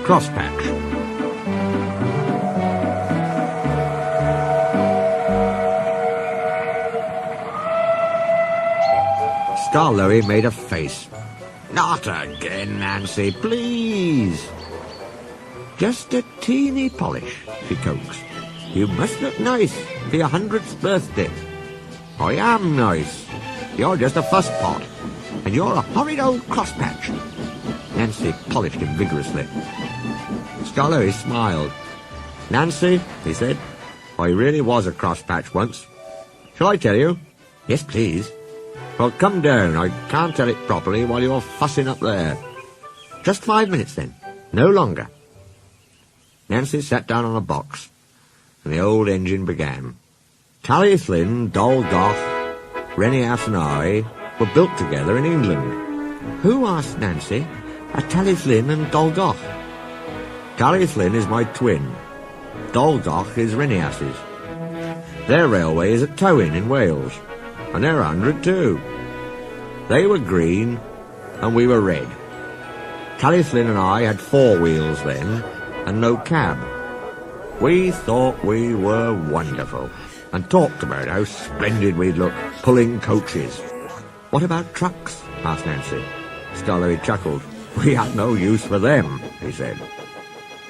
Crosspatch. Skarloey made a face. Not again, Nancy, please. Just a teeny polish, she coaxed. You must look nice for your 100th birthday. I am nice. You're just a fusspot, and you're a horrid old crosspatch. Nancy polished him vigorously. Skarloey smiled. Nancy, he said, I really was a crosspatch once. Shall I tell you? Yes, please. Well, come down. I can't tell it properly while you're fussing up there. Just 5 minutes, then. No longer. Nancy sat down on a box, and the old engine began. Talyllyn, Goth, Rheneas and I were built together in England. Who, asked Nancy, are Talyllyn and Goth? Talyllyn is my twin. Goth is Rheneas's. Their railway is at Towyn in Wales, and they're 100 too. They were green, and we were red. Talyllyn and I had 4 wheels then, and no cab. We thought we were wonderful, and talked about how splendid we'd look pulling coaches. What about trucks? Asked Nancy. Skarloey chuckled. We had no use for them, he said.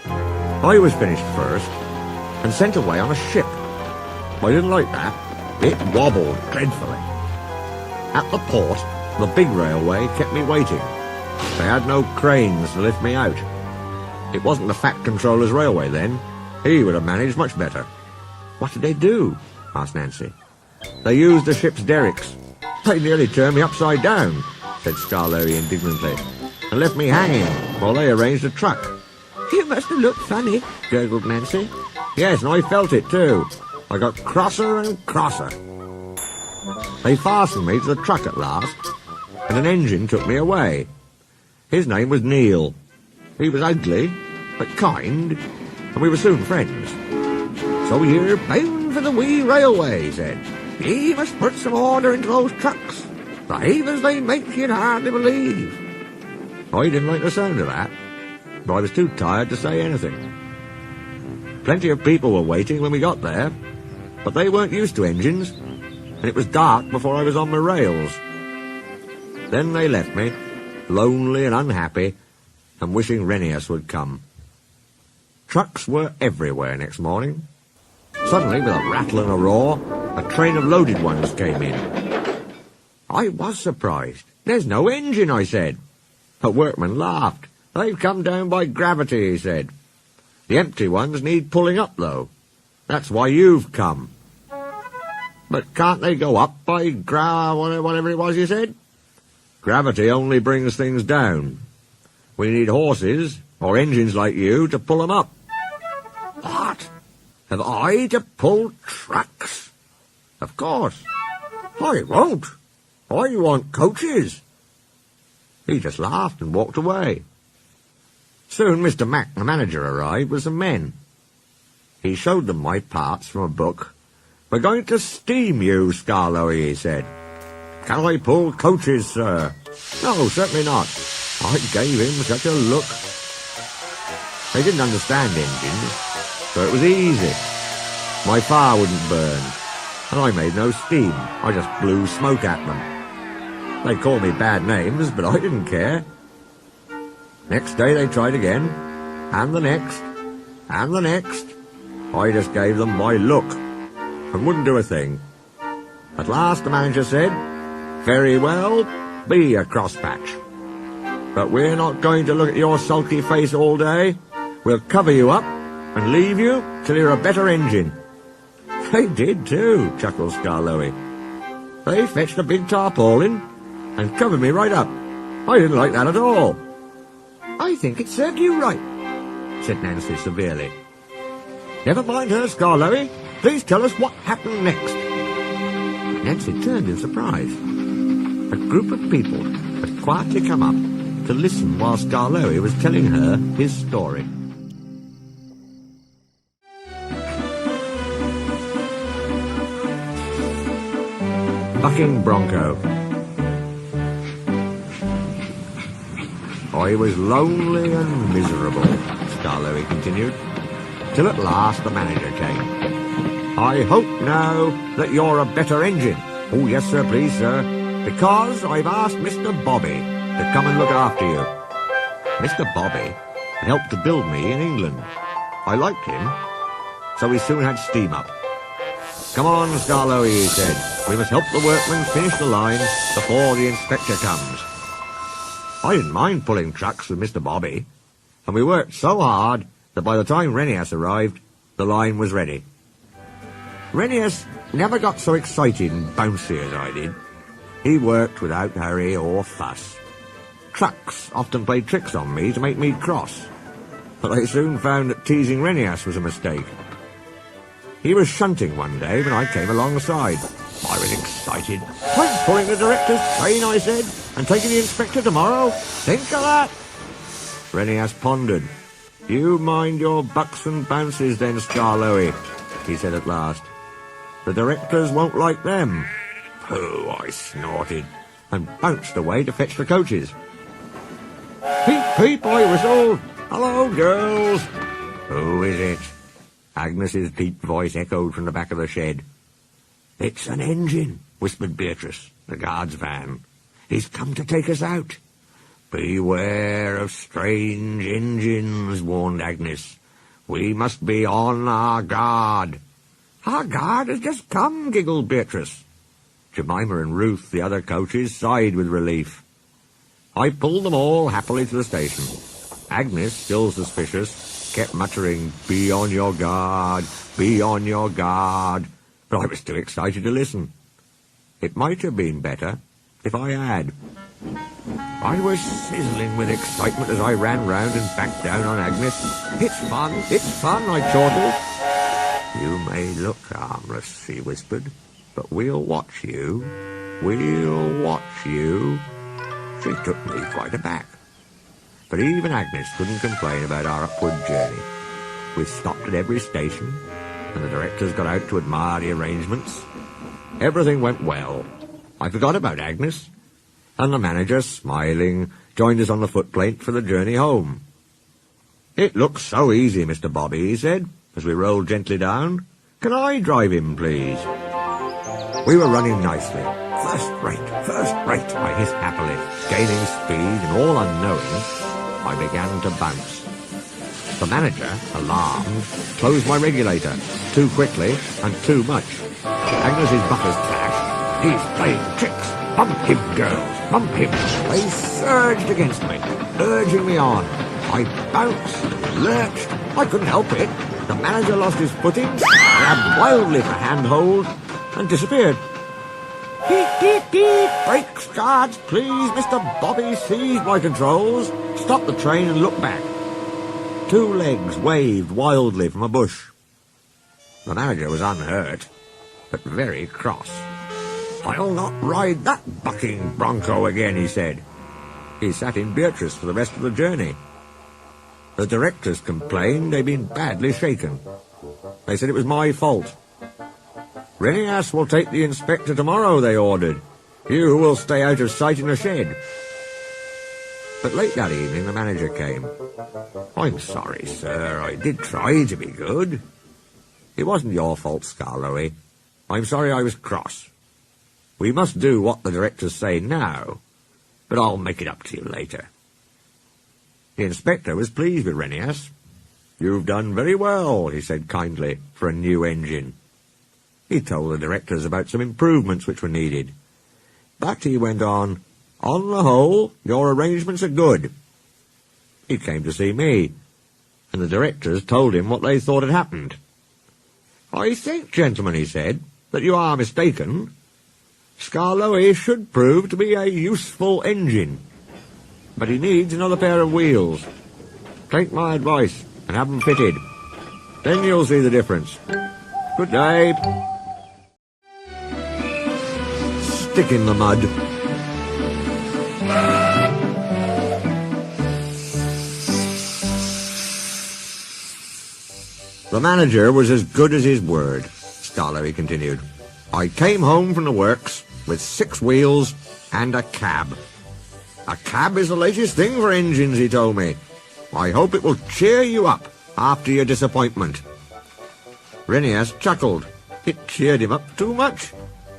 I was finished first, and sent away on a ship. I didn't like that. It wobbled dreadfully. At the port, the big railway kept me waiting. They had no cranes to lift me out. It wasn't the Fat Controller's railway then. He would have managed much better. What did they do? Asked Nancy. They used the ship's derricks. They nearly turned me upside down, said Skarloey indignantly, and left me hanging while they arranged a truck. You must have looked funny, gurgled Nancy. Yes, and I felt it too. I got crosser and crosser. They fastened me to the truck at last, and an engine took me away. His name was Neil. He was ugly, but kind, and we were soon friends. So you're bound for the wee railway, he said. Ye must put some order into those trucks. The havens they make you'd hardly believe. I didn't like the sound of that, but I was too tired to say anything. Plenty of people were waiting when we got there, but they weren't used to engines, and it was dark before I was on my rails. Then they left me, lonely and unhappy, and wishing Rheneas would come. Trucks were everywhere next morning. Suddenly, with a rattle and a roar, a train of loaded ones came in. I was surprised. There's no engine, I said. A workman laughed. They've come down by gravity, he said. The empty ones need pulling up, though. That's why you've come. But can't they go up by whatever it was you said? Gravity only brings things down. We need horses, or engines like you, to pull them up. What? Have I to pull trucks? Of course. I won't. I want coaches. He just laughed and walked away. Soon Mr. Mac, the manager, arrived with some men. He showed them my parts from a book. We're going to steam you, Skarloey, he said. Can I pull coaches, sir? No, certainly not. I gave him such a look. They didn't understand engines, so it was easy. My fire wouldn't burn, and I made no steam. I just blew smoke at them. They called me bad names, but I didn't care. Next day they tried again, and the next, and the next. I just gave them my look, and wouldn't do a thing. At last the manager said, very well, be a crosspatch. But we're not going to look at your sulky face all day. We'll cover you up and leave you till you're a better engine. They did too, chuckled Skarloey. They fetched a big tarpaulin and covered me right up. I didn't like that at all. I think it served you right, said Nancy severely. Never mind her, Skarloey. Please tell us what happened next. Nancy turned in surprise. A group of people had quietly come up to listen while Skarloey was telling her his story. Bucking Bronco. I was lonely and miserable, Skarloey continued, till at last the manager came. "I hope now that you're a better engine." "Oh, yes, sir, please, sir. Because I've asked Mr. Bobby to come and look after you." Mr. Bobby had helped to build me in England. I liked him, so we soon had steam up. "Come on, Skarloey," he said. "We must help the workmen finish the line before the inspector comes." I didn't mind pulling trucks with Mr. Bobby, and we worked so hard that by the time Rheneas arrived, the line was ready. Rheneas never got so excited and bouncy as I did. He worked without hurry or fuss. Trucks often played tricks on me to make me cross, but I soon found that teasing Rheneas was a mistake. He was shunting one day when I came alongside. I was excited. "I'm pulling the director's train," I said, "and taking the inspector tomorrow. Think of that." Rheneas pondered. "You mind your bucks and bounces then, Skarloey," he said at last. "The directors won't like them." "Pooh," I snorted, and bounced away to fetch the coaches. "Peep, peep," I whistled. "Hello, girls." "Who is it?" Agnes's deep voice echoed from the back of the shed. "It's an engine," whispered Beatrice, the guard's van. "He's come to take us out." "Beware of strange engines," warned Agnes. "We must be on our guard." "Our guard has just come," giggled Beatrice. Jemima and Ruth, the other coaches, sighed with relief. I pulled them all happily to the station. Agnes, still suspicious, kept muttering, "Be on your guard, be on your guard," but I was too excited to listen. It might have been better if I had. I was sizzling with excitement as I ran round and back down on Agnes. It's fun, I chortled. "You may look harmless," she whispered, "but we'll watch you. We'll watch you." She took me quite aback. But even Agnes couldn't complain about our upward journey. We stopped at every station, and the directors got out to admire the arrangements. Everything went well. I forgot about Agnes, and the manager, smiling, joined us on the footplate for the journey home. "It looks so easy, Mr. Bobby," he said, as we rolled gently down. "Can I drive him, please?" We were running nicely. First rate, I hissed happily, gaining speed, and all unknowing, I began to bounce. The manager, alarmed, closed my regulator, too quickly and too much. Agnes's buffers clashed. "He's playing tricks! Bump him, girls, bump him!" They surged against me, urging me on. I bounced, lurched, I couldn't help it. The manager lost his footing, grabbed wildly for handhold, and disappeared. "Beep, beep, beep! Brakes, guards, please! Mr. Bobby seized my controls, stopped the train and looked back. Two legs waved wildly from a bush. The manager was unhurt, but very cross. "I'll not ride that bucking Bronco again," he said. He sat in Beatrice for the rest of the journey. The directors complained they'd been badly shaken. They said it was my fault. "Rheneas will take the inspector tomorrow," they ordered. "You will stay out of sight in the shed." But late that evening the manager came. "I'm sorry, sir, I did try to be good." "It wasn't your fault, Skarloey. I'm sorry I was cross. We must do what the directors say now, but I'll make it up to you later." The inspector was pleased with Rheneas. "You've done very well," he said kindly, "for a new engine." He told the directors about some improvements which were needed. "But," he went on the whole, your arrangements are good." He came to see me, and the directors told him what they thought had happened. "I think, gentlemen," he said, "that you are mistaken. Skarloey should prove to be a useful engine, but he needs another pair of wheels. Take my advice and have them fitted. Then you'll see the difference. Good day." Stick in the mud. The manager was as good as his word, Skarloey continued. "I came home from the works with 6 wheels and a cab. A cab is the latest thing for engines," he told me. I hope it will cheer you up after your disappointment. Rheneas chuckled. It cheered him up too much.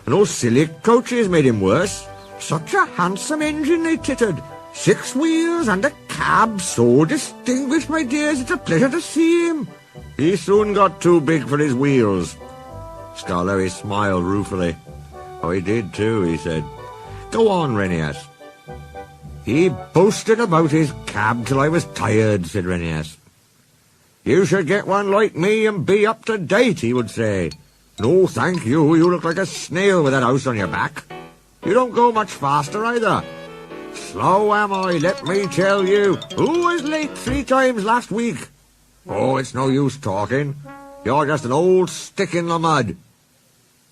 And those silly coaches made him worse. Such a handsome engine, they tittered. 6 wheels and a cab so distinguished, my dears, it's a pleasure to see him. He soon got too big for his wheels. Skarloey smiled ruefully. Oh, he did too, he said. Go on, Rheneas. He boasted about his cab till I was tired, said Rheneas. You should get one like me and be up to date, he would say. No, thank you, you look like a snail with that house on your back. You don't go much faster either. Slow am I, let me tell you. Who was late 3 times last week? Oh, it's no use talking. You're just an old stick in the mud.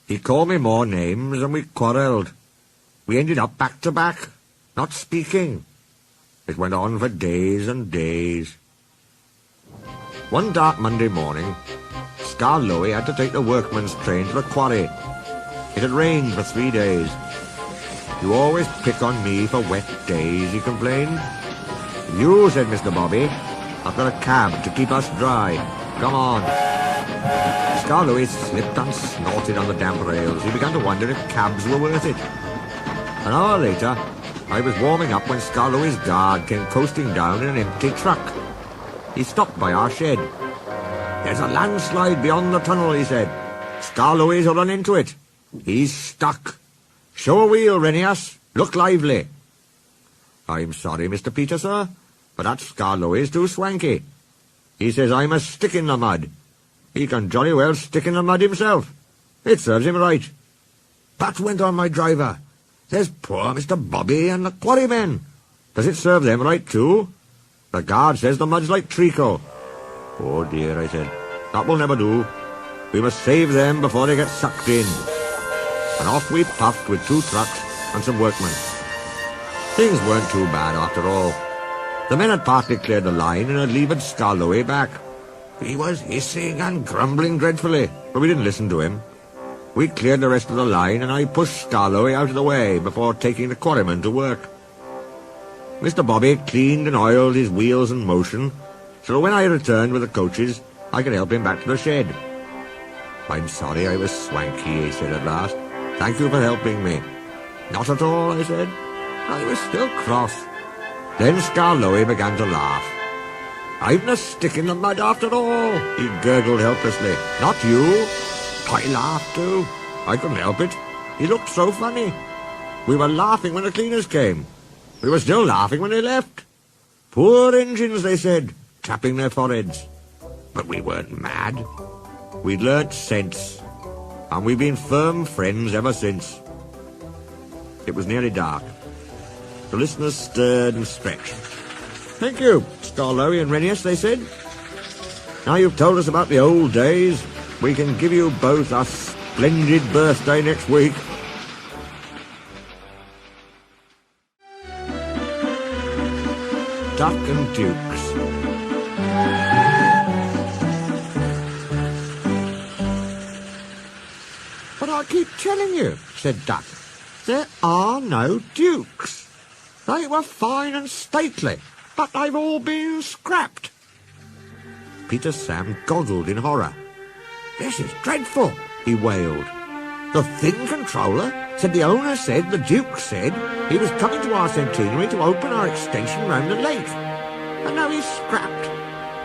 He called me more names and we quarrelled. We ended up back to back, not speaking. It went on for days and days. One dark Monday morning, Skarloey had to take the workman's train to the quarry. It had rained for 3 days. You always pick on me for wet days, he complained. You, said Mr. Bobby. I've got a cab to keep us dry. Come on. Skarloey slipped and snorted on the damp rails. He began to wonder if cabs were worth it. An hour later, I was warming up when Skarloey's guard came coasting down in an empty truck. He stopped by our shed. There's a landslide beyond the tunnel, he said. Skarloey's run into it. He's stuck. Show a wheel, Rheneas. Look lively. I'm sorry, Mr. Peter, sir, but that Skarloey's too swanky. He says I'm a stick in the mud. He can jolly well stick in the mud himself. It serves him right. But, went on my driver, there's poor Mr. Bobby and the quarrymen. Does it serve them right too? The guard says the mud's like treacle. Oh dear, I said, that will never do. We must save them before they get sucked in. And off we puffed with 2 trucks and some workmen. Things weren't too bad after all. The men had partly cleared the line and had levered Skarloey back. He was hissing and grumbling dreadfully, but we didn't listen to him. We cleared the rest of the line and I pushed Skarloey out of the way before taking the quarrymen to work. Mr. Bobby cleaned and oiled his wheels in motion, so when I returned with the coaches, I could help him back to the shed. I'm sorry I was swanky, he said at last. Thank you for helping me. Not at all, I said. I was still cross. Then Skarloey began to laugh. I'm a stick in the mud after all, he gurgled helplessly. Not you. I laughed too. I couldn't help it. He looked so funny. We were laughing when the cleaners came. We were still laughing when they left. Poor engines, they said, tapping their foreheads. But we weren't mad. We'd learnt sense, and we've been firm friends ever since. It was nearly dark. The listeners stirred and stretched. Thank you, Skarloey and Rheneas, they said. Now you've told us about the old days, we can give you both a splendid birthday next week. Duck and Dukes. But I keep telling you, said Duck, there are no dukes. They were fine and stately, but they've all been scrapped. Peter Sam goggled in horror. This is dreadful, he wailed. The thin controller said the owner said the Duke said he was coming to our centenary to open our extension round the lake. And now he's scrapped.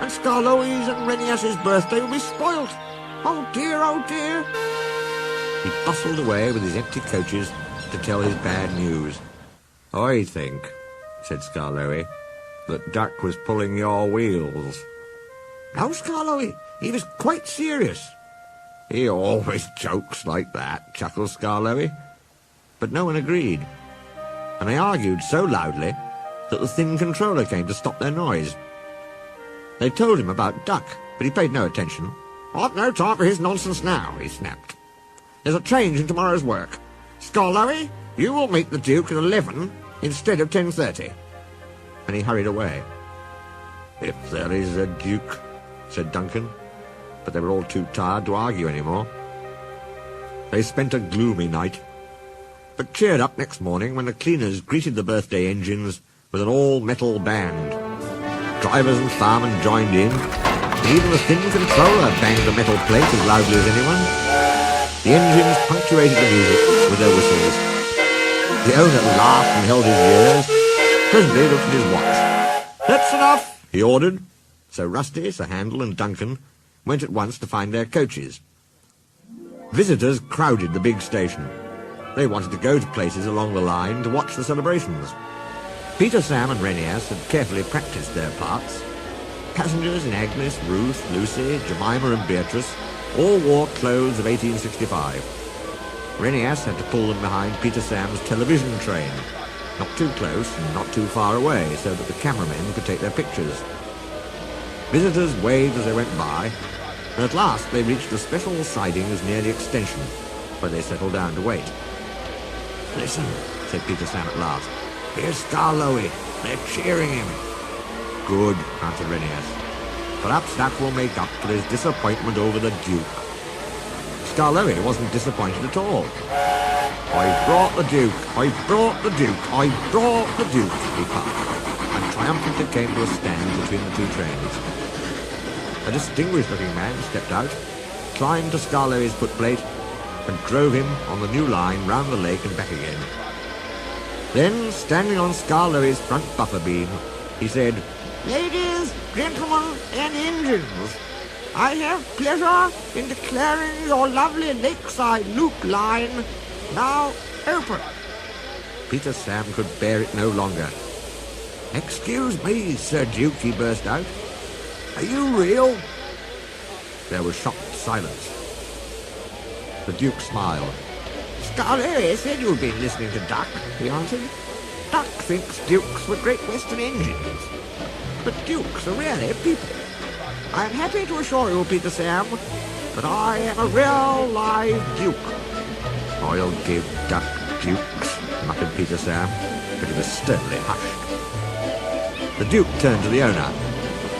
And Skarloey's and Rheneas's birthday will be spoilt. Oh dear, oh dear. He bustled away with his empty coaches to tell his bad news. I think, said Skarloey, that Duck was pulling your wheels. No, Skarloey, he was quite serious. He always jokes like that, chuckled Skarloey. But no one agreed, and they argued so loudly that the thin controller came to stop their noise. They told him about Duck, but he paid no attention. I've no time for his nonsense now, he snapped. There's a change in tomorrow's work. Skarloey, you will meet the Duke at 11 instead of 10:30. And he hurried away. If there is a Duke, said Duncan, but they were all too tired to argue anymore. They spent a gloomy night, but cheered up next morning when the cleaners greeted the birthday engines with an all-metal band. drivers and firemen joined in. Even the thin controller banged the metal plate as loudly as anyone. The engines punctuated the music with their whistles. The owner laughed and held his ears. Presently he looked at his watch. "That's enough," he ordered. So Rusty, Sir Handel and Duncan went at once to find their coaches. Visitors crowded the big station. They wanted to go to places along the line to watch the celebrations. Peter, Sam and Rheneas had carefully practiced their parts. Passengers in Agnes, Ruth, Lucy, Jemima and Beatrice all wore clothes of 1865. Rheneas had to pull them behind Peter Sam's television train, not too close and not too far away, so that the cameramen could take their pictures. Visitors waved as they went by, and at last they reached the special sidings near the extension, where they settled down to wait. "Listen," said Peter Sam at last. "Here's Skarloey. They're cheering him." "Good," answered Rheneas. "Perhaps that will make up for his disappointment over the Duke." Skarloey wasn't disappointed at all. "I brought the Duke, I brought the Duke, I brought the Duke," he puffed, and triumphantly came to a stand between the two trains. A distinguished-looking man stepped out, climbed to Skarloey's footplate, and drove him on the new line round the lake and back again. Then, standing on Skarloey's front buffer beam, he said, "Ladies, gentlemen, and engines, I have pleasure in declaring your lovely lakeside loop line now open." Peter Sam could bear it no longer. "Excuse me, Sir Duke," he burst out. "Are you real?" There was shocked silence. The Duke smiled. "Skarloey said you'd been listening to Duck," he answered. "Duck thinks Dukes were Great Western engines, but Dukes are really people. I am happy to assure you, Peter Sam, that I am a real live Duke." "I'll give Duck Dukes," muttered Peter Sam, but he was sternly hushed. The Duke turned to the owner.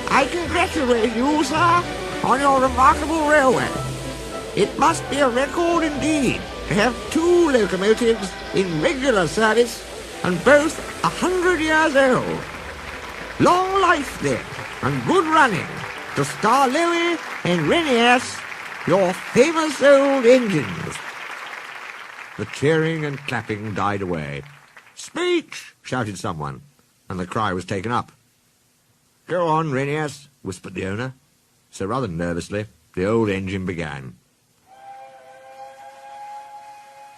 "I congratulate you, sir, on your remarkable railway. It must be a record indeed to have two locomotives in regular service and both 100 years old. Long life, then, and good running to Skarloey and Rheneas, your famous old engines." The cheering and clapping died away. "Speech!" shouted someone, and the cry was taken up. "Go on, Rheneas," whispered the owner. So rather nervously, the old engine began.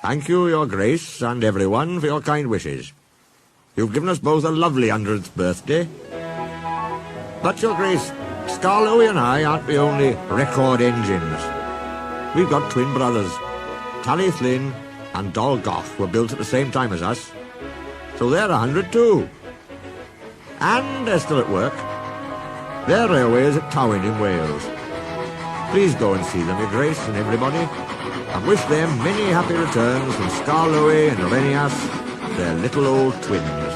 "Thank you, your Grace, and everyone, for your kind wishes. You've given us both a lovely 100th birthday. But, your Grace, Skarloey and I aren't the only record engines. We've got twin brothers. Talyllyn and Dolgoch were built at the same time as us, so they're 100 too. And they're still at work. Their railway is at Tywyn in Wales. Please go and see them, your Grace, and everybody, and wish them many happy returns from Skarloey and Rheneas, their little old twins."